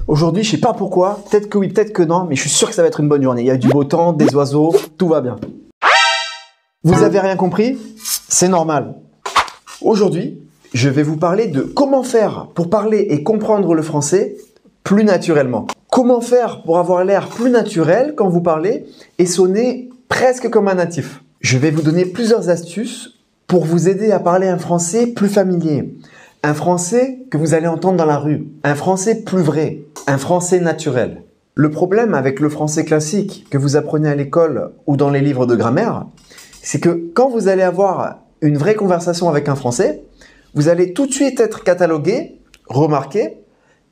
Aujourd'hui, je sais pas pourquoi, peut-être que oui, peut-être que non, mais je suis sûr que ça va être une bonne journée. Il y a du beau temps, des oiseaux, tout va bien. Vous avez rien compris? C'est normal. Aujourd'hui, je vais vous parler de comment faire pour parler et comprendre le français plus naturellement. Comment faire pour avoir l'air plus naturel quand vous parlez et sonner presque comme un natif. Je vais vous donner plusieurs astuces pour vous aider à parler un français plus familier. Un français que vous allez entendre dans la rue. Un français plus vrai. Un français naturel. Le problème avec le français classique que vous apprenez à l'école ou dans les livres de grammaire, c'est que quand vous allez avoir une vraie conversation avec un français, vous allez tout de suite être catalogué, remarqué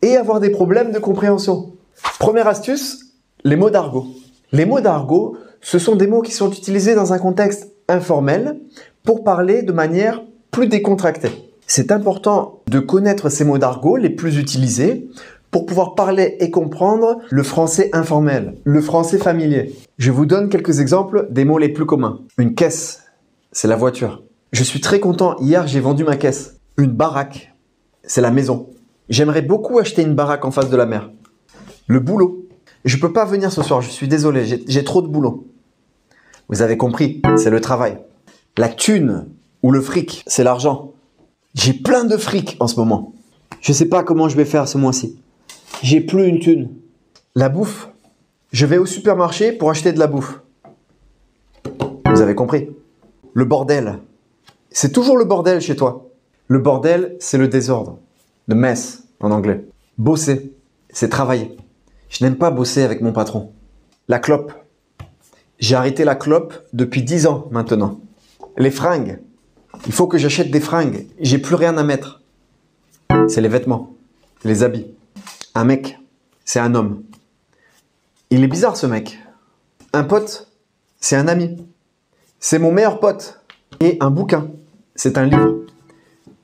et avoir des problèmes de compréhension. Première astuce, les mots d'argot. Les mots d'argot, ce sont des mots qui sont utilisés dans un contexte informel pour parler de manière plus décontractée. C'est important de connaître ces mots d'argot les plus utilisés pour pouvoir parler et comprendre le français informel, le français familier. Je vous donne quelques exemples des mots les plus communs. Une caisse, c'est la voiture. Je suis très content, hier j'ai vendu ma caisse. Une baraque, c'est la maison. J'aimerais beaucoup acheter une baraque en face de la mer. Le boulot. Je peux pas venir ce soir, je suis désolé, j'ai trop de boulot. Vous avez compris, c'est le travail. La thune ou le fric, c'est l'argent. J'ai plein de fric en ce moment. Je sais pas comment je vais faire ce mois-ci. J'ai plus une thune. La bouffe. Je vais au supermarché pour acheter de la bouffe. Vous avez compris. Le bordel. C'est toujours le bordel chez toi. Le bordel, c'est le désordre. The mess en anglais. Bosser, c'est travailler. Je n'aime pas bosser avec mon patron. La clope. J'ai arrêté la clope depuis 10 ans maintenant. Les fringues. Il faut que j'achète des fringues. J'ai plus rien à mettre. C'est les vêtements, les habits. Un mec, c'est un homme. Il est bizarre ce mec. Un pote, c'est un ami. C'est mon meilleur pote. Et un bouquin, c'est un livre.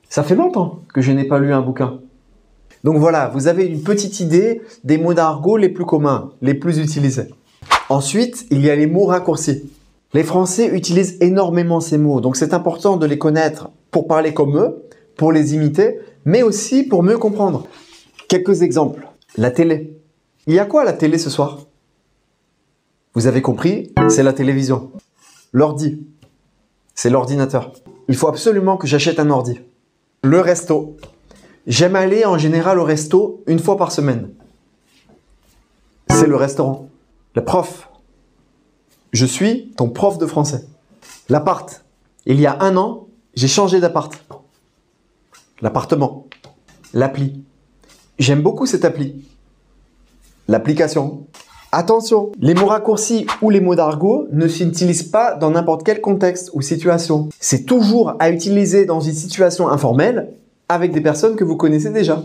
Ça fait longtemps que je n'ai pas lu un bouquin. Donc voilà, vous avez une petite idée des mots d'argot les plus communs, les plus utilisés. Ensuite, il y a les mots raccourcis. Les Français utilisent énormément ces mots, donc c'est important de les connaître pour parler comme eux, pour les imiter, mais aussi pour mieux comprendre. Quelques exemples. La télé. Il y a quoi à la télé ce soir? Vous avez compris, c'est la télévision. L'ordi. C'est l'ordinateur. Il faut absolument que j'achète un ordi. Le resto. J'aime aller en général au resto une fois par semaine. C'est le restaurant. Le prof. Je suis ton prof de français. L'appart. Il y a 1 an, j'ai changé d'appart. L'appartement. L'appli. J'aime beaucoup cette appli. L'application. Attention, les mots raccourcis ou les mots d'argot ne s'utilisent pas dans n'importe quel contexte ou situation. C'est toujours à utiliser dans une situation informelle avec des personnes que vous connaissez déjà.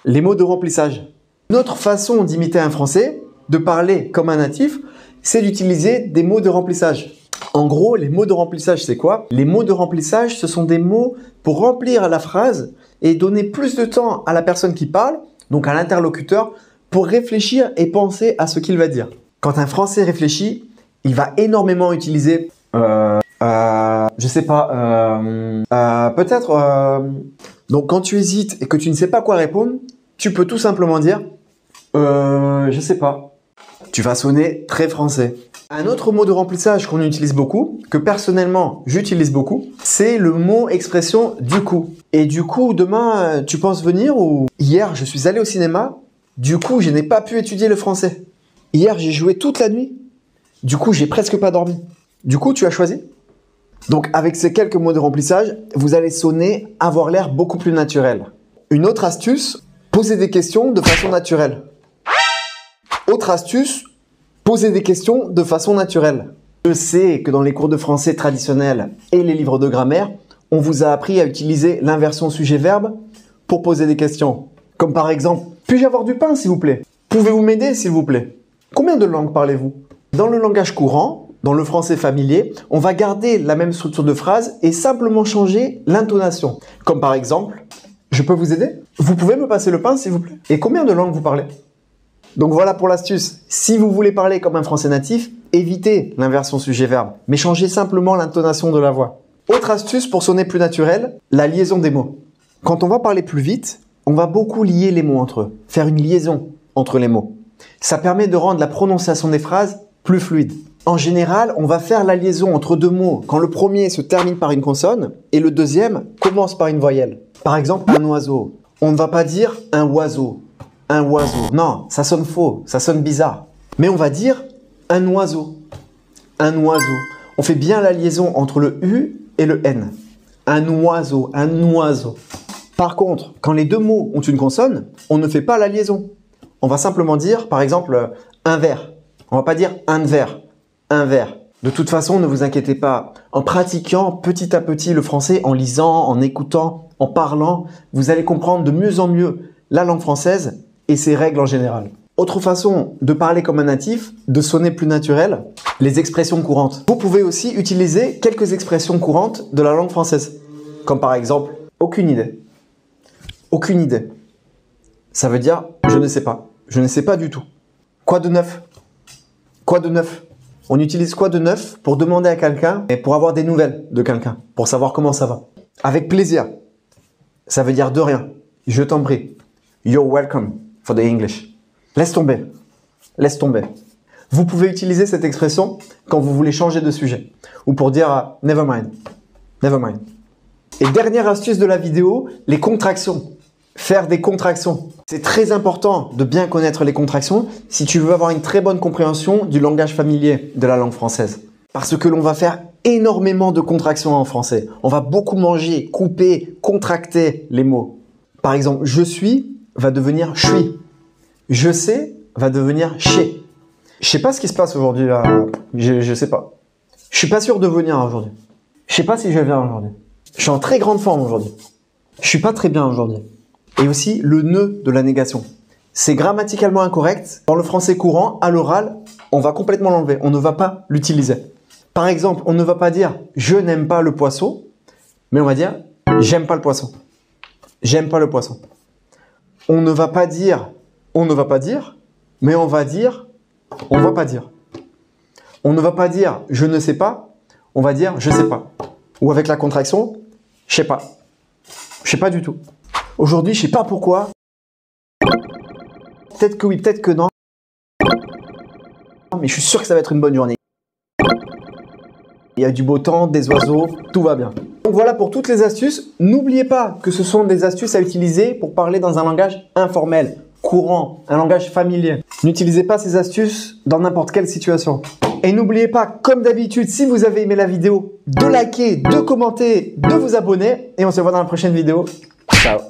Les mots de remplissage. Une autre façon d'imiter un français, de parler comme un natif, c'est d'utiliser des mots de remplissage. En gros, les mots de remplissage, c'est quoi? Les mots de remplissage, ce sont des mots pour remplir la phrase et donner plus de temps à la personne qui parle, donc à l'interlocuteur, pour réfléchir et penser à ce qu'il va dire. Quand un Français réfléchit, il va énormément utiliser je sais pas, peut-être. Donc quand tu hésites et que tu ne sais pas quoi répondre, tu peux tout simplement dire je sais pas. Tu vas sonner très français. Un autre mot de remplissage qu'on utilise beaucoup, que personnellement j'utilise beaucoup, c'est le mot expression du coup. Et du coup, demain, tu penses venir ou... Hier, je suis allé au cinéma, du coup, je n'ai pas pu étudier le français. Hier, j'ai joué toute la nuit, du coup, j'ai presque pas dormi. Du coup, tu as choisi. Donc, avec ces quelques mots de remplissage, vous allez sonner, avoir l'air beaucoup plus naturel. Une autre astuce, poser des questions de façon naturelle. Autre astuce, poser des questions de façon naturelle. Je sais que dans les cours de français traditionnels et les livres de grammaire, on vous a appris à utiliser l'inversion sujet-verbe pour poser des questions. Comme par exemple, puis-je avoir du pain s'il vous plaît? Pouvez-vous m'aider s'il vous plaît? Combien de langues parlez-vous? Dans le langage courant, dans le français familier, on va garder la même structure de phrase et simplement changer l'intonation. Comme par exemple, je peux vous aider? Vous pouvez me passer le pain s'il vous plaît? Et combien de langues vous parlez? Donc voilà pour l'astuce. Si vous voulez parler comme un français natif, évitez l'inversion sujet-verbe, mais changez simplement l'intonation de la voix. Autre astuce pour sonner plus naturel, la liaison des mots. Quand on va parler plus vite, on va beaucoup lier les mots entre eux, faire une liaison. entre les mots. Ça permet de rendre la prononciation des phrases plus fluide. En général, on va faire la liaison entre deux mots quand le premier se termine par une consonne et le deuxième commence par une voyelle. Par exemple, un oiseau. On ne va pas dire un oiseau. Un oiseau. Non, ça sonne faux, ça sonne bizarre. Mais on va dire un oiseau. Un oiseau. On fait bien la liaison entre le U et le N. Un oiseau, un oiseau. Par contre, quand les deux mots ont une consonne, on ne fait pas la liaison. On va simplement dire, par exemple, un verre. On va pas dire un verre. Un verre. De toute façon, ne vous inquiétez pas. En pratiquant petit à petit le français, en lisant, en écoutant, en parlant, vous allez comprendre de mieux en mieux la langue française et ses règles en général. Autre façon de parler comme un natif, de sonner plus naturel, les expressions courantes. Vous pouvez aussi utiliser quelques expressions courantes de la langue française. Comme par exemple, aucune idée. Aucune idée. Ça veut dire, je ne sais pas. Je ne sais pas du tout. Quoi de neuf? Quoi de neuf? On utilise quoi de neuf pour demander à quelqu'un et pour avoir des nouvelles de quelqu'un, pour savoir comment ça va. Avec plaisir. Ça veut dire de rien. Je t'en prie. You're welcome for the English. Laisse tomber. Laisse tomber. Vous pouvez utiliser cette expression quand vous voulez changer de sujet ou pour dire never mind. Never mind. Et dernière astuce de la vidéo, les contractions. Faire des contractions. C'est très important de bien connaître les contractions si tu veux avoir une très bonne compréhension du langage familier de la langue française. Parce que l'on va faire énormément de contractions en français. On va beaucoup manger, couper, contracter les mots. Par exemple, je suis va devenir je suis. Je sais va devenir chez. Je sais pas ce qui se passe aujourd'hui là. Je sais pas. Je suis pas sûr de venir aujourd'hui. Je sais pas si je vais venir aujourd'hui. Je suis en très grande forme aujourd'hui. Je suis pas très bien aujourd'hui. Et aussi le ne de la négation. C'est grammaticalement incorrect. Dans le français courant, à l'oral, on va complètement l'enlever. On ne va pas l'utiliser. Par exemple, on ne va pas dire « je n'aime pas le poisson », mais on va dire « j'aime pas le poisson ». J'aime pas le poisson. On ne va pas dire « on ne va pas dire », mais on va dire « on va pas dire ». On ne va pas dire « je ne sais pas », on va dire « je sais pas ». Ou avec la contraction « je sais pas ». Je sais pas du tout. Aujourd'hui, je sais pas pourquoi. Peut-être que oui, peut-être que non. Mais je suis sûr que ça va être une bonne journée. Il y a du beau temps, des oiseaux, tout va bien. Donc voilà pour toutes les astuces. N'oubliez pas que ce sont des astuces à utiliser pour parler dans un langage informel, courant, un langage familier. N'utilisez pas ces astuces dans n'importe quelle situation. Et n'oubliez pas, comme d'habitude, si vous avez aimé la vidéo, de liker, de commenter, de vous abonner. Et on se voit dans la prochaine vidéo. Ciao!